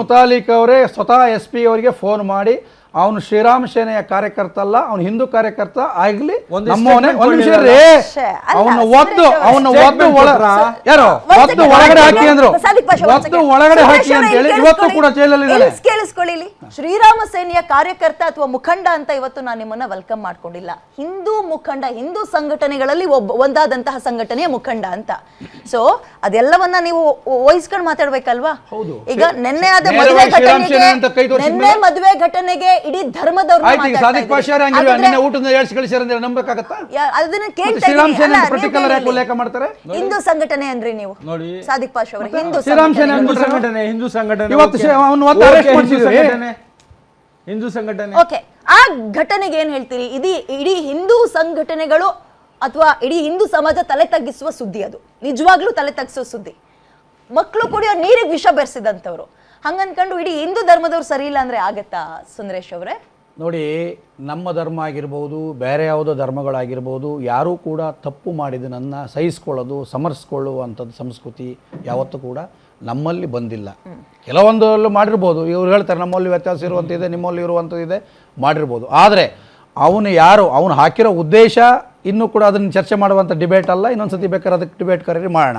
ಮುತಾಲಿಕ್ ಅವರೇ ಸ್ವತಃ SP ಅವರಿಗೆ ಫೋನ್ ಮಾಡಿ ಅವನು ಶ್ರೀರಾಮ ಸೇನೆಯ ಕಾರ್ಯಕರ್ತ ಅಲ್ಲ, ಅವನು ಹಿಂದೂ ಕಾರ್ಯಕರ್ತ ಆಗ್ಲಿ ನಮ್ಮವನೇ. ಒಂದು ನಿಮಿಷ ರೀ, ಅವನ ಒದ್ದು ಒಳಗಡೆ ಹಾಕಿ ಅಂದ್ರು, ಒದ್ದು ಒಳಗಡೆ ಹಾಕಿ ಅಂತ ಹೇಳಿ ಇವತ್ತು ಕೂಡ ಜೈಲಲ್ಲಿ ಕೇಳಿಸ್ಕೊಳ್ಳಿ. ಶ್ರೀರಾಮ ಸೇನೆಯ ಕಾರ್ಯಕರ್ತ ಅಥವಾ ಮುಖಂಡ ಅಂತ ಇವತ್ತು ನಾನು ನಿಮ್ಮನ್ನ ವೆಲ್ಕಮ್ ಮಾಡ್ಕೊಂಡಿಲ್ಲ. ಹಿಂದೂ ಮುಖಂಡ, ಹಿಂದೂ ಸಂಘಟನೆಗಳಲ್ಲಿ ಒಂದಾದಂತಹ ಸಂಘಟನೆಯ ಮುಖಂಡ ಅಂತ. ಸೊ ಅದೆಲ್ಲವನ್ನ ನೀವು ವಹಿಸ್ಕೊಂಡು ಮಾತಾಡ್ಬೇಕಲ್ವಾ? ಈಗ ನಿನ್ನೆ ಆದ ಮದುವೆ ಘಟನೆಗೆ ಇಡೀ ಧರ್ಮದವ್ರು ಹಿಂದೂ ಸಂಘಟನೆ ಅಂದ್ರಿ ನೀವು. ಸಾದಿಕ್ ಪಾಷಾ ಅವರು ಹಿಂದೂ ಸಂಘಟನೆ, ಹಿಂದೂ ಸಂಘಟನೆ. ಓಕೆ, ಆ ಘಟನೆಗೆ ಏನ್ ಹೇಳ್ತೀರಿ? ಇಡೀ ಹಿಂದೂ ಸಂಘಟನೆಗಳು ಅಥವಾ ಇಡೀ ಹಿಂದೂ ಸಮಾಜ ತಲೆ ತಗ್ಗಿಸುವ ಸುದ್ದಿ, ಅದು ನಿಜವಾಗ್ಲೂ ತಲೆ ತಗ್ಗಿಸುವ ಸುದ್ದಿ. ಮಕ್ಕಳು ಕುಡಿಯೋ ನೀರಿಗೆ ವಿಷ ಬೆರೆಸಿದಂತವ್ರು, ಹಂಗನ್ಕೊಂಡು ಇಡೀ ಹಿಂದೂ ಧರ್ಮದವ್ರು ಸರಿ ಇಲ್ಲ ಅಂದ್ರೆ ಆಗತ್ತಾ ಸುಂದರೇಶ್ ಅವರೇ? ನೋಡಿ, ನಮ್ಮ ಧರ್ಮ ಆಗಿರ್ಬೋದು, ಬೇರೆ ಯಾವುದೋ ಧರ್ಮಗಳಾಗಿರ್ಬೋದು, ಯಾರೂ ಕೂಡ ತಪ್ಪು ಮಾಡಿದನನ್ನು ಸಹಿಸ್ಕೊಳ್ಳೋದು, ಸಮರ್ಸ್ಕೊಳ್ಳುವಂಥದ್ದು ಸಂಸ್ಕೃತಿ ಯಾವತ್ತೂ ಕೂಡ ನಮ್ಮಲ್ಲಿ ಬಂದಿಲ್ಲ. ಕೆಲವೊಂದರಲ್ಲೂ ಮಾಡಿರ್ಬೋದು, ಇವ್ರು ಹೇಳ್ತಾರೆ ನಮ್ಮಲ್ಲಿ ವ್ಯತ್ಯಾಸ ಇರುವಂಥದ್ದಿದೆ, ನಿಮ್ಮಲ್ಲಿ ಇರುವಂಥದ್ದಿದೆ, ಮಾಡಿರ್ಬೋದು. ಆದರೆ ಅವನು ಹಾಕಿರೋ ಉದ್ದೇಶ ಇನ್ನೂ ಕೂಡ ಅದನ್ನು ಚರ್ಚೆ ಮಾಡುವಂಥ ಡಿಬೇಟ್ ಅಲ್ಲ. ಇನ್ನೊಂದ್ಸತಿ ಬೇಕಾದ್ರೆ ಅದಕ್ಕೆ ಡಿಬೇಟ್ ಕರೀರಿ ಮಾಡೋಣ.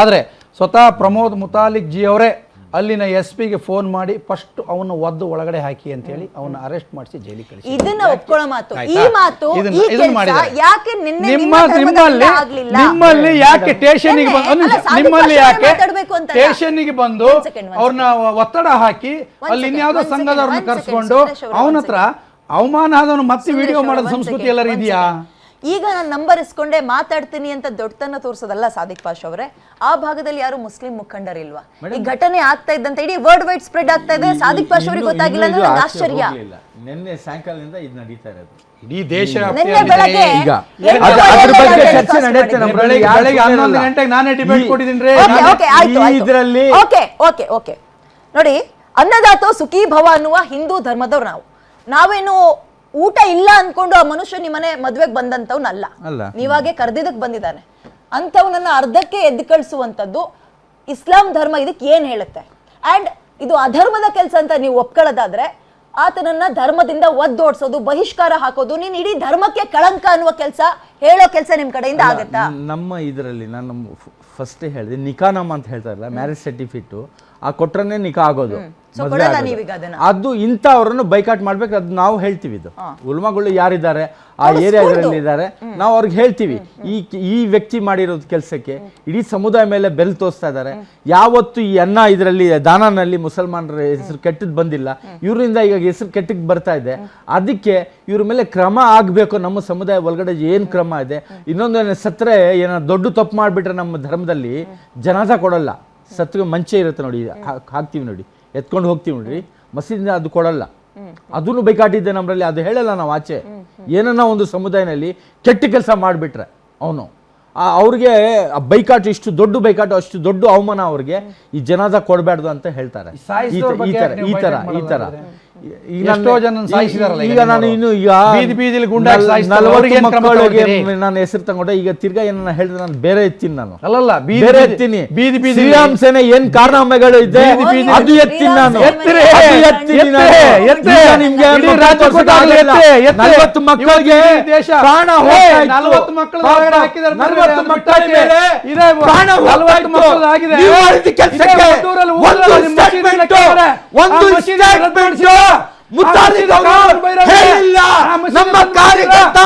ಆದರೆ ಸ್ವತಃ ಪ್ರಮೋದ್ ಮುತಾಲಿಕ್ ಜಿ ಅವರೇ ಅಲ್ಲಿನ SP ಗೆ ಫೋನ್ ಮಾಡಿ ಫಸ್ಟ್ ಅವನು ಒದ್ದು ಒಳಗಡೆ ಹಾಕಿ ಅಂತ ಹೇಳಿ ಅವನ್ನ ಅರೆಸ್ಟ್ ಮಾಡಿಸಿ ಜೈಲಿಗೆ ಕಳಿಸಿ. ಇದನ್ನ ಒಪ್ಕೊಳ್ಳೋ ಮಾತು, ಈ ಮಾತು ಯಾಕೆ ನಿಮ್ಮಲ್ಲಿ ಯಾಕೆ ಸ್ಟೇಷನ್ಗೆ ಬಂದು ಅವ್ರನ್ನ ಒತ್ತಡ ಹಾಕಿ ಅಲ್ಲಿ ಇನ್ಯಾವುದೋ ಸಂಘದವ್ರನ್ನ ಕರ್ಸ್ಕೊಂಡು ಅವನ ಹತ್ರ ಅವಮಾನ ಆದವನು ಮತ್ತೆ ವಿಡಿಯೋ ಮಾಡೋದು ಸಂಸ್ಕೃತಿ ಎಲ್ಲರೂ ಇದೆಯಾ? ಈಗ ನಾನು ನಂಬರ್ ಇಸ್ಕೊಂಡೆ ಮಾತಾಡ್ತೀನಿ ಅಂತ ದೊಡ್ಡತನ ತೋರಿಸೋದಲ್ಲ ಸಾದಿಕ್ ಪಾಷಾ ಅವರೇ. ಆ ಭಾಗದಲ್ಲಿ ಯಾರು ಮುಸ್ಲಿಂ ಮುಖಂಡರಿಲ್ವಾ? ಈ ಘಟನೆ ಆಗ್ತಾ ಇದ್ದಂತ ಇಡೀ ವರ್ಲ್ಡ್ ವೈಡ್ ಸ್ಪ್ರೆಡ್ ಆಗ್ತಾ ಇದೆ. ಸಾದಿಕ್ ಪಾಷಾ ಅವರಿಗೆ ಗೊತ್ತಾಗಿಲ್ಲ ಅಂದ್ರೆ ನಂಗೆ ಆಶ್ಚರ್ಯ. ನಿನ್ನೆ ಸಾಯಂಕಾಲದಿಂದ ಇದು ನಡೀತಾ ಇರೋದು ಇಡೀ ದೇಶ. ನಿನ್ನೆ ಬೆಳಗ್ಗೆ ಅದ್ರ ಬಗ್ಗೆ ಚರ್ಚೆ ನಡೆಯುತ್ತೆ. ಬೆಳಗ್ಗೆ 11 ಗಂಟೆಗೆ ನಾನೇ ಡಿಬೇಟ್ ಕೊಟ್ಟಿದ್ದೀನಿ ಇದರಲ್ಲಿ. ಓಕೆ ನೋಡಿ, ಅನ್ನದಾತೋ ಸುಖೀ ಭವ ಅನ್ನುವ ಹಿಂದೂ ಧರ್ಮದವ್ರು ನಾವೇನು ಊಟ ಇಲ್ಲ ಅನ್ಕೊಂಡು ಆ ಮನುಷ್ಯ ನಿಮ್ಮನೆ ಮದ್ವೆಗೆ ಬಂದಂತವ್ನಲ್ಲ, ನೀವಾಗೆ ಕರ್ದಿದ್ದಕ್ಕೆ ಬಂದಿದ್ದಾನೆ. ಅಂಥವನನ್ನ ಅರ್ಧಕ್ಕೆ ಎದ್ದು ಕಳಿಸುವಂಥದ್ದು ಇಸ್ಲಾಂ ಧರ್ಮ ಇದಕ್ಕೆ ಏನ್ ಹೇಳುತ್ತೆ? ಅಂಡ್ ಇದು ಅಧರ್ಮದ ಕೆಲಸ ಅಂತ ನೀವು ಒಪ್ಕೊಳ್ಳೋದಾದ್ರೆ ಆತನನ್ನ ಧರ್ಮದಿಂದ ಒದ್ದೋಡ್ಸೋದು, ಬಹಿಷ್ಕಾರ ಹಾಕೋದು, ನೀನ್ ಇಡೀ ಧರ್ಮಕ್ಕೆ ಕಳಂಕ ಅನ್ನುವ ಕೆಲಸ ಹೇಳೋ ಕೆಲಸ ನಿಮ್ ಕಡೆಯಿಂದ ಆಗತ್ತಾ? ನಮ್ಮ ಇದರಲ್ಲಿ ನಾನು ಫಸ್ಟ್ ಹೇಳಿದೆ, ನಿಕಾನಮ್ ಅಂತ ಹೇಳ್ತಾರಲ್ಲ, ಮ್ಯಾರೇಜ್ ಸರ್ಟಿಫಿಕೇಟ್ ಆ ಕೊಟ್ರನ್ನೇ ನಿಕಾ ಆಗೋದು. ಅದು ಇಂಥವ್ರನ್ನು ಬೈಕಾಟ್ ಮಾಡ್ಬೇಕು, ಅದು ನಾವು ಹೇಳ್ತೀವಿ. ಇದು ಉಲ್ಮಾಗಳು ಯಾರಿದ್ದಾರೆ ಆ ಏರಿಯಾಗಳಲ್ಲಿ ಇದ್ದಾರೆ, ನಾವು ಅವ್ರಿಗೆ ಹೇಳ್ತೀವಿ ಈ ವ್ಯಕ್ತಿ ಮಾಡಿರೋದು ಕೆಲಸಕ್ಕೆ ಇಡೀ ಸಮುದಾಯ ಮೇಲೆ ಬೆಲ್ ತೋರಿಸ್ತಾ ಇದ್ದಾರೆ. ಯಾವತ್ತು ಈ ಇದರಲ್ಲಿ ದಾನನಲ್ಲಿ ಮುಸಲ್ಮಾನರ ಹೆಸರು ಕೆಟ್ಟದ್ದು ಬಂದಿಲ್ಲ, ಇವರಿಂದ ಈಗ ಹೆಸರು ಕೆಟ್ಟಕ್ಕೆ ಬರ್ತಾ ಇದೆ. ಅದಕ್ಕೆ ಇವ್ರ ಮೇಲೆ ಕ್ರಮ ಆಗ್ಬೇಕು. ನಮ್ಮ ಸಮುದಾಯ ಒಳಗಡೆ ಏನ್ ಕ್ರಮ ಇದೆ, ಇನ್ನೊಂದು ಸತ್ರೆ ಏನೋ ದೊಡ್ಡ ತಪ್ಪು ಮಾಡ್ಬಿಟ್ರೆ ನಮ್ಮ ಧರ್ಮದಲ್ಲಿ ಜನಾಜ ಕೊಡಲ್ಲ, ಸತ್ಗೆ ಮಂಚೆ ಇರುತ್ತೆ ನೋಡಿ, ಹಾಕ್ತೀವಿ ನೋಡಿ, ಎತ್ಕೊಂಡು ಹೋಗ್ತೀವಿ ನೋಡ್ರಿ, ಮಸೀದಿನ ಅದು ಕೊಡಲ್ಲ. ಅದನ್ನು ಬೈಕಾಟಿದ್ದೆ ನಮ್ಮಲ್ಲಿ, ಅದು ಹೇಳಲ್ಲ ನಾವು ಆಚೆ. ಏನನ್ನ ಒಂದು ಸಮುದಾಯದಲ್ಲಿ ಕೆಟ್ಟ ಕೆಲಸ ಮಾಡಿಬಿಟ್ರೆ ಅವ್ರಿಗೆ ಬೈಕಾಟು, ಇಷ್ಟು ದೊಡ್ಡ ಬೈಕಾಟು, ಅಷ್ಟು ದೊಡ್ಡ ಅವಮಾನ ಅವ್ರಿಗೆ ಈ ಜನಾಜ ಕೊಡಬಾರ್ದು ಅಂತ ಹೇಳ್ತಾರೆ. ಈ ತರ ಈಗ ನಾನು ಇನ್ನು ಈಗ 40 ಮಕ್ಕಳಿಗೆ ನಾನು ಹೆಸರು ತಗೊಂಡೆ. ಈಗ ತಿರ್ಗಾ ಏನ ಹೇಳಿದ್ರೆ ನಾನು ಬೇರೆ ಎತ್ತೀನಿ, ನಾನು ಅಲ್ಲಲ್ಲ ಬೇರೆ ಎತ್ತೀನಿ. ಶ್ರೀರಾಮ್ ಸೇನೆ ಏನ್ ಕಾರಣಗಳು ಇದೆ ಅದು ಎತ್ತೀನಿ ನಾನು. ನಿಮ್ಗೆ 40 ಮಕ್ಕಳಿಗೆ ಪ್ರಾಣ ಹೇಳಿಲ್ಲ, ನಮ್ಮ ಕಾರ್ಯಕರ್ತ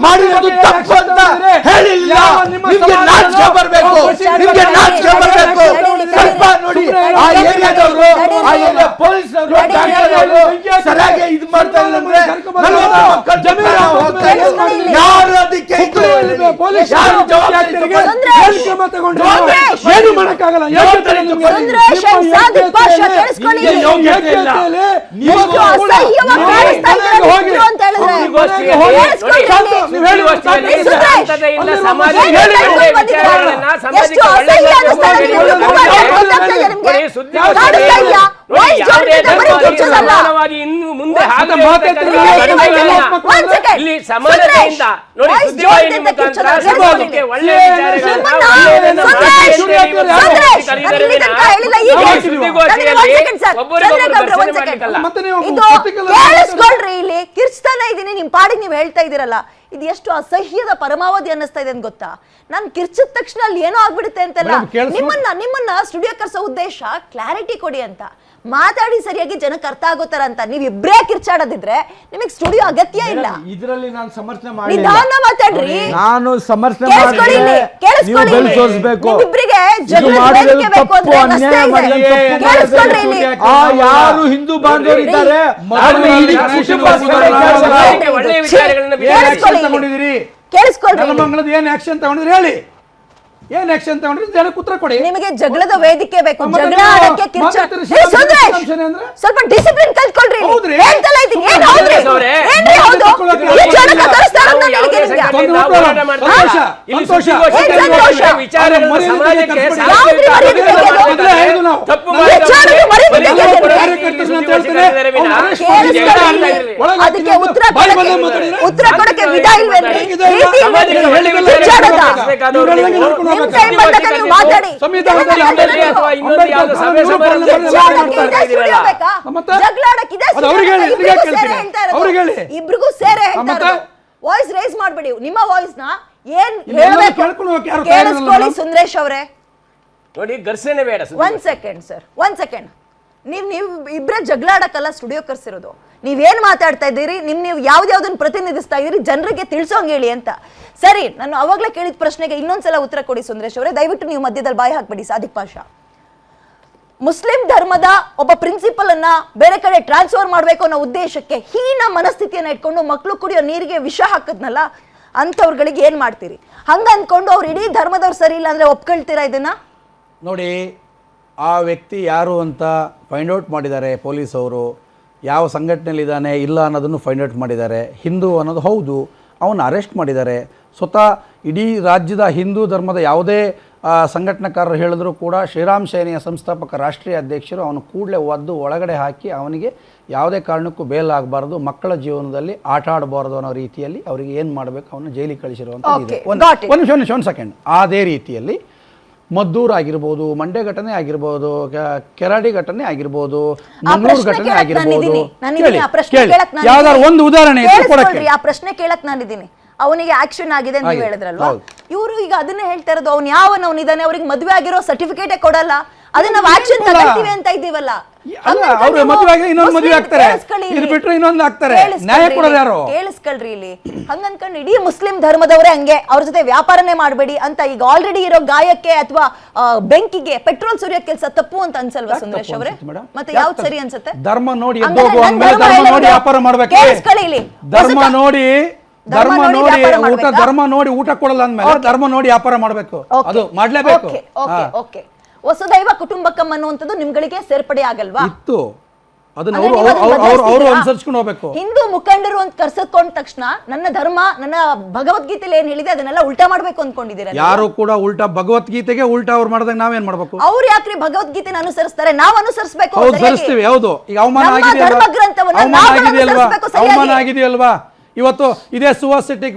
ಮಾಡಿರೋದು ತಪ್ಪು ಅಂತ ಹೇಳಿಲ್ಲ. ನಿಮ್ಗೆ ನಾಚಿಕೆ ಬರಬೇಕು, ನಿಮ್ಗೆ ನಾಚಿಕೆ ಬರಬೇಕು. ಸ್ವಲ್ಪ ನೋಡಿ, ಆ ಏರಿಯಾದವರು, ಆ ಏರಿಯಾ ಪೊಲೀಸರು, ಸರಿಯಾಗಿ ಇದು ಮಾಡ್ತಾ ಇಲ್ಲ ಅಂದ್ರೆ 40 ಮಕ್ಕಳ ಜಮೀನು ಹೋಗ್ತಾ ಇದೆ. ಯಾರು ಅದಕ್ಕೆ ಯಾರು ಜವಾಬ್ದಾರಿ ಏನು ಮಾಡಕ್ಕಾಗಲ್ಲ. ಯಾವುದೇ ಬರೀ ಕಿರ್ಚೋದಲ್ಲ. ಸಮಾನವಾಗಿ ಇನ್ನು ಮುಂದೆ ಹಾಗೆ ಮಾತಾಡ್ತಿರೋ ಒಂದ್ second. ಇಲ್ಲಿ ಸಮಾನತೆಯಿಂದ ನೋಡಿ Voice ಸುದ್ದಿವಾಹಿನಿ ಜೋರ್ ಮುಖಾಂತರ ಜೊತೆ ಸಮಾಜಕ್ಕೆ ಕಿರ್ಚೋದು. ಒಳ್ಳೆಯ ವಿಚಾರಗಳನ್ನ ಒಳ್ಳೆಯದನ್ನ ಕರೀತಾರೆ ವಿನಃ ಸುದ್ದಿಗೋಷ್ಠಿಯಲ್ಲಿ ಒಬ್ಬರಿಗೊಬ್ಬರು ಘರ್ಷಣೆ ಮಾಡ್ಲಿಕ್ಕಲ್ಲ. ಮತ್ತೆ ನೀವು ಇದು ಪತ್ರಿಕೆಲ್ಲ ಕೇಳಿಸ್ಕೊಳ್ರಿ, ಇಲ್ಲಿ ಕಿರ್ಚ್ತಾನೆ ಇದೀನಿ, ನಿಮ್ ಪಾಡಿಗೆ ನೀವು ಹೇಳ್ತಾ ಇದೀರಲ್ಲ, ಇದು ಎಷ್ಟು ಅಸಹ್ಯದ ಪರಮಾವಧಿ ಅನ್ನಿಸ್ತಾ ಇದೆ ಅಂತ ಗೊತ್ತಾ? ನಾನು ಕಿರ್ಚಿದ ತಕ್ಷಣ ಅಲ್ಲಿ ಏನೋ ಆಗ್ಬಿಡುತ್ತೆ ಅಂತಲ್ಲ. ಮೇಡಮ್, ಕೇಳಿಸ್ಕೊ- ನಿಮ್ಮನ್ನ ಸ್ಟುಡಿಯೋ ಕರ್ಸೋ ಉದ್ದೇಶ ಕ್ಲಾರಿಟಿ ಕೊಡಿ ಅಂತ, ಮಾತಾಡಿ ಸರಿಯಾಗಿ ಜನಕ್ಕೆ ಅರ್ಥ ಆಗೋತರ ಅಂತ. ನೀವ್ ಇಬ್ರೇ ಕಿರ್ಚಾಡೋದಿದ್ರೆ ನಿಮಗೆ ಸ್ಟುಡಿಯೋ ಅಗತ್ಯ ಇಲ್ಲ. ಇದರಲ್ಲಿ ನಾನು ಸಮರ್ಥನೆ ನಿಧಾನ ಮಾತಾಡ್ರಿ. ನಾನು ಸಮರ್ಥನೆ ಕೇಳಿಸ್ಕೊಳ್ಳಿ ಇಲ್ಲಿ, ಕೇಳಿಸ್ಕೊಳ್ಳಿ ಇಲ್ಲಿ. ತೋರಿಸಬೇಕು. ನಿಮ್ಮಿಬ್ರಿಗೆ ಜಗಳ ವೇದಿಕೆ ಬೇಕು ಅಂದ್ರೆ ನಷ್ಟ ಇದೆ. ಕೇಳಿಸ್ಕೊಳ್ರಿ ಇಲ್ಲಿ. ಯಾರು ಹಿಂದೂ ಬಾಂಧವರು ಇದ್ದಾರೆ ಒಳ್ಳೆಯ ವಿಚಾರಗಳನ್ನ ಕೇಳಿಸ್ಕೊಳ್ಳಿ. ತಗೊಂಡಿದ್ದೀರಿ ಕೇಳಿಸ್ಕೊಳ್ರಿ. ನೆಲಮಂಗಲದ ಏನ್ ಆಕ್ಷನ್ ತಗೊಂಡಿದ್ರಿ ಹೇಳಿ, ಏನ್ ಆಕ್ಷನ್ ತಗೊಂಡ್ರಿ ಜನಕ್ಕೆ ಉತ್ತರ ಕೊಡಿ. ನಿಮಗೆ ಜಗಳದ ವೇದಿಕೆ ಬೇಕು, ಮತ್ತೆ ಜಗಳ ನೀವು ಆಡಕ್ಕೆ ಕಿರ್ಚ. ಮಾತಾಡ್ತೀರಿ, ಏ, ಸುಂದರೇಶ್, ಶಿವರಾಮ್ ಅಂದ್ರೆ? ಸ್ವಲ್ಪ ಡಿಸಿಪ್ಲಿನ್ ಕಲ್ತ್ಕೊಳ್ರಿ. ಹೌದ್ರಿ. ಹೇಳ್ತಲ್ಲ ಇದ್ದೀನಿ. ಏನ್ ಹೌದ್ರಿ? ಅವರೇ, ಏನ್ರಿ ಹೌದು? ಈ ಜನಕ್ಕೆ ಕರೆಸ್ತಾ ಇರೋದು ನಾನು ಯಾವುದೇ ಹೇಳಿದ್ದೀನಿ ನಿಮ್ಗೆ. ಸಂಘಟನೆಯಿಂದ ಹೋರಾಟ ಮಾಡ್ತಾ ಇಲ್ಲ. ಇಲ್ಲಿ ಸುದ್ದಿಗೋಷ್ಠಿಯಲ್ಲಿ ವಿಚಾರಗಳನ್ನ ಸಮಾಜಕ್ಕೆ ಯಾವ್ದ್ರಿ ಮರ್ಯಾದೆ ತೆಗೆಯೋದು? ತಪ್ಪು ವಿಚಾರಕ್ಕೆ ಮರ್ಯಾದೆ ತೆಗೆಯೋದು. ಅದಕ್ಕೆ ಉತ್ತರ ಕೊಡಕ್ಕೆ ವಿಧ ಇಲ್ವೇನ್ರಿ? ರೀತಿ ಇಲ್ವೇನ್ರಿ? ಕಿರ್ಚಾಡೋದಾ? ನಿಮ್ ಕೈ ಬಂದಾಗ ನೀವು ಮಾತಾಡಿ. ಅಥವಾ ಇನ್ನೊಂದು ಯಾವ್ದೋ ಸಭೆ ಕಿರ್ಚಾಡಕ್ಕೆ ಇದೆ ಸ್ಟುಡಿಯೋ ಬೇಕಾ? ಮತ್ತೆ? ಜಗಳಾಡಕ್ಕೆ ಇದೆ ಅದು ಅವ್ರಿಗೆ ಹೇಳಿ, ಸ್ಟುಡಿಯೋ ಬೇಕಾ? ಇವ್ರಿಗೆ ಇಬ್ರಿಗೂ ಸೇರೆ ಕೇಳ್ತೀನಿ. ಹೇಳ್ತಾ ಇರೋದು. ಅವ್ರಿಗೆ ಹೇಳಿ. ಇಬ್ರಿಗೂ ಸೇರೆ ಹೇಳ್ತಾ ಮತ್ತೆ? ಇರೋದು. ವಾಯ್ಸ್ ರೇಸ್ ಮಾಡ್ಬೇಡಿ. ನಿಮ್ಮ ವಾಯ್ಸ್ ನ ಏನ್ ಇಲ್ಲಿ ಎಲ್ಲ ಹೇಳ್ಬೇಕು ಕೇಳ್ಕೊಂಡು ಹೋಗಕ್ಕೆ ಯಾರು ಕೇಳಿಸ್ಕೊಳ್ಳಿ ತಯಾರಿರಲ್ಲ. ಸುಂದರೇಶ್ ಅವರೇ. ನೋಡಿ ಘರ್ಷಣೆ ಬೇಡ. ಒಂದ್ ಸೆಕೆಂಡ್ ಸರ್, ಒಂದ್ ಸೆಕೆಂಡ್. ನೀವು ಇಬ್ರೇ ಜಗಳಾಡಕ್ಕಲ್ಲ ಸ್ಟುಡಿಯೋ ಕರ್ಸಿರೋದು. ನೀವೇನ್ ಮಾತಾಡ್ತಾ ಇದ್ದೀರಿ, ನೀವು ಯಾವ್ದಾವ್ದನ್ನ ಪ್ರತಿನಿಧಿಸ್ತಾ ಇದ್ದೀರಿ, ಜನರಿಗೆ ತಿಳ್ಸೋಂಗ್ ಹೇಳಿ ಅಂತ. ಸರಿ, ನಾನು ಅವಾಗ್ಲೇ ಕೇಳಿದ ಪ್ರಶ್ನೆಗೆ ಇನ್ನೊಂದ್ಸಲ ಉತ್ತರ ಕೊಡಿ ಸುಂದರೇಶ್ ಅವರೇ. ದಯವಿಟ್ಟು ನೀವು ಮಧ್ಯದಲ್ಲಿ ಬಾಯಿ ಹಾಕ್ಬೇಡಿ. ಸಾದಿಕ್ ಪಾಷಾ, ಮುಸ್ಲಿಂ ಧರ್ಮದ ಒಬ್ಬ ಪ್ರಿನ್ಸಿಪಲ್ ಅನ್ನ ಬೇರೆ ಕಡೆ ಟ್ರಾನ್ಸ್ಫರ್ ಮಾಡ್ಬೇಕು ಅನ್ನೋ ಉದ್ದೇಶಕ್ಕೆ ಹೀನ ಮನಸ್ಥಿತಿಯನ್ನ ಇಟ್ಕೊಂಡು ಮಕ್ಕಳು ಕುಡಿಯೋ ನೀರಿಗೆ ವಿಷ ಹಾಕದ್ನಲ್ಲ, ಅಂತವ್ರಗಳಿಗೆ ಏನ್ ಮಾಡ್ತೀರಿ? ಹಂಗ ಅನ್ಕೊಂಡು ಅವ್ರು ಇಡೀ ಧರ್ಮದವ್ರು ಸರಿ ಇಲ್ಲ ಅಂದ್ರೆ ಒಪ್ಕೊಳ್ತೀರಾ ಇದನ್ನ? ನೋಡಿ, ಆ ವ್ಯಕ್ತಿ ಯಾರು ಅಂತ ಫೈಂಡ್ ಔಟ್ ಮಾಡಿದ್ದಾರೆ ಪೊಲೀಸವರು. ಯಾವ ಸಂಘಟನೆಯಲ್ಲಿದ್ದಾನೆ ಇಲ್ಲ ಅನ್ನೋದನ್ನು ಫೈಂಡ್ ಔಟ್ ಮಾಡಿದ್ದಾರೆ. ಹಿಂದೂ ಅನ್ನೋದು ಹೌದು, ಅವನು ಅರೆಸ್ಟ್ ಮಾಡಿದ್ದಾರೆ. ಸ್ವತಃ ಇಡೀ ರಾಜ್ಯದ ಹಿಂದೂ ಧರ್ಮದ ಯಾವುದೇ ಸಂಘಟನಾಕಾರರು ಹೇಳಿದ್ರು ಕೂಡ ಶ್ರೀರಾಮ್ ಸೇನೆಯ ಸಂಸ್ಥಾಪಕ ರಾಷ್ಟ್ರೀಯ ಅಧ್ಯಕ್ಷರು ಅವನು ಕೂಡಲೇ ಒದ್ದು ಒಳಗಡೆ ಹಾಕಿ ಅವನಿಗೆ ಯಾವುದೇ ಕಾರಣಕ್ಕೂ ಬೇಲ್ ಆಗಬಾರ್ದು, ಮಕ್ಕಳ ಜೀವನದಲ್ಲಿ ಆಟ ಆಡಬಾರ್ದು ಅನ್ನೋ ರೀತಿಯಲ್ಲಿ ಅವರಿಗೆ ಏನು ಮಾಡಬೇಕು ಅವನು ಜೈಲಿಗೆ ಕಳಿಸಿರುವಂಥದ್ದು. ಒಂದು ಸೆಕೆಂಡ್. ಅದೇ ರೀತಿಯಲ್ಲಿ ಮದ್ದೂರು ಆಗಿರ್ಬೋದು, ಮಂಡ್ಯ ಘಟನೆ ಆಗಿರ್ಬೋದು, ಕೆರಾಡಿ ಘಟನೆ ಆಗಿರ್ಬೋದು, ಮಂಗಳೂರು ಘಟನೆ ಆಗಿರ್ಬೋದು, ಯಾವ್ದಾದ್ರು ಒಂದು ಉದಾಹರಣೆ ಕೊಡಕ್ಕೆ. ಆ ಪ್ರಶ್ನೆ ಕೇಳಕ್ ನಾನಿದ್ದೀನಿ. ಅವನಿಗೆ ಆಕ್ಷನ್ ಆಗಿದೆ ಅಂತ ಹೇಳಿದ್ರಲ್ವಾ, ಇವರು ಈಗ ಅದನ್ನೇ ಹೇಳ್ತಾ ಇರೋದು. ಅವ್ನು ಯಾವನವನಿದ್ದಾನೆ, ಅವ್ರಿಗೆ ಮದುವೆ ಆಗಿರೋ ಸರ್ಟಿಫಿಕೇಟೇ ಕೊಡಲ್ಲ, ಅದನ್ನ ನಾವು ಆಕ್ಷನ್ ತಗೊಳ್ತೀವಿ ಅಂತ ಇದ್ದೀವಲ್ಲ. ಅಲ್ಲ, ಅವ್ರು ಮದುವೆ ಆಗಿ ಇನ್ನೊಂದು ಮದುವೆ ಆಗ್ತಾರೆ, ಇದು ಬಿಟ್ಟರೆ ಇನ್ನೊಂದು ಆಗ್ತಾರೆ. ನ್ಯಾಯ ಕೊಡೋದು ಯಾರು? ಕೇಳಿಸ್ಕೊಳ್ರಿ ಇಲ್ಲಿ. ಹಂಗನ್ಕೊಂಡು ಇಡೀ ಮುಸ್ಲಿಂ ಧರ್ಮದವರೇ ಹಂಗೆ, ಅವ್ರ ಜೊತೆ ವ್ಯಾಪಾರನೇ ಮಾಡಬೇಡಿ ಅಂತ ಈಗ ಆಲ್ರೆಡಿ ಇರೋ ಗಾಯಕ್ಕೆ ಅಥವಾ ಬೆಂಕಿಗೆ ಪೆಟ್ರೋಲ್ ಸುರಿಯೋ ಕೆಲಸ ತಪ್ಪು ಅಂತ ಅನ್ಸಲ್ವಾ ಸುಂದರೇಶ್ ಅವರೇ? ಮತ್ತೆ ಯಾವ್ದು ಸರಿ ಅನ್ಸುತ್ತೆ? ಧರ್ಮ ನೋಡಿ ಎದ್ದು ಹೋಗುವ ಧರ್ಮ ನೋಡಿ ವ್ಯಾಪಾರ ಮಾಡ್ಬೇಕು. ಕೇಳಿಸ್ಕೊಳ್ಳಿ ಇಲ್ಲಿ. ಧರ್ಮ ನೋಡಿ ಧರ್ಮ ನೋಡಿ ಊಟ ಕೊಡಲ್ಲ ಅಂದ್ಮೇಲೆ ಧರ್ಮ ನೋಡಿ ವ್ಯಾಪಾರ ಮಾಡ್ಬೇಕು, ಅದು ಮಾಡ್ಲೇಬೇಕು. ವಸುದೈವ ಕುಟುಂಬಕಂ ಅನ್ನುವಂಥದ್ದು ನಿಮ್ಗಳಿಗೆ ಸೇರ್ಪಡೆ ಆಗಲ್ವಾ? ಇತ್ತು, ಅದನ್ನ ಅವರು ಅನುಸರಿಸ್ಕೊಂಡು ಹೋಗ್ಬೇಕು. ಹಿಂದೂ ಮುಖಂಡರು ಅಂತ ಕರ್ಸಕೊಂಡ ತಕ್ಷಣ ನನ್ನ ಧರ್ಮ, ನನ್ನ ಭಗವದ್ಗೀತೆಯಲ್ಲಿ ಏನ್ ಹೇಳಿದೆ ಅದನ್ನೆಲ್ಲ ಉಲ್ಟಾ ಮಾಡ್ಬೇಕು ಅನ್ಕೊಂಡಿದ್ದೀರಾ? ಯಾರು ಕೂಡ ಉಲ್ಟಾ ಭಗವದ್ಗೀತೆಗೆ ಉಲ್ಟಾ ಅವ್ರು ಮಾಡಿದಾಗ ನಾವೇನ್ ಮಾಡ್ಬೇಕು? ಅವ್ರು ಯಾಕ್ರಿ ಭಗವದ್ಗೀತೆನ ಅನುಸರಿಸ್ತಾರೆ? ನಾವು ಅನುಸರಿಸಬೇಕು. ಹೌದು, ಸರಿಸ್ತೀವಿ. ಹೌದು, ಈಗ ಅವಮಾನ ಆಗಿದೆಯಲ್ವಾ? ಇವತ್ತು ಇದೇ ಸುವಾಸಿಟಿ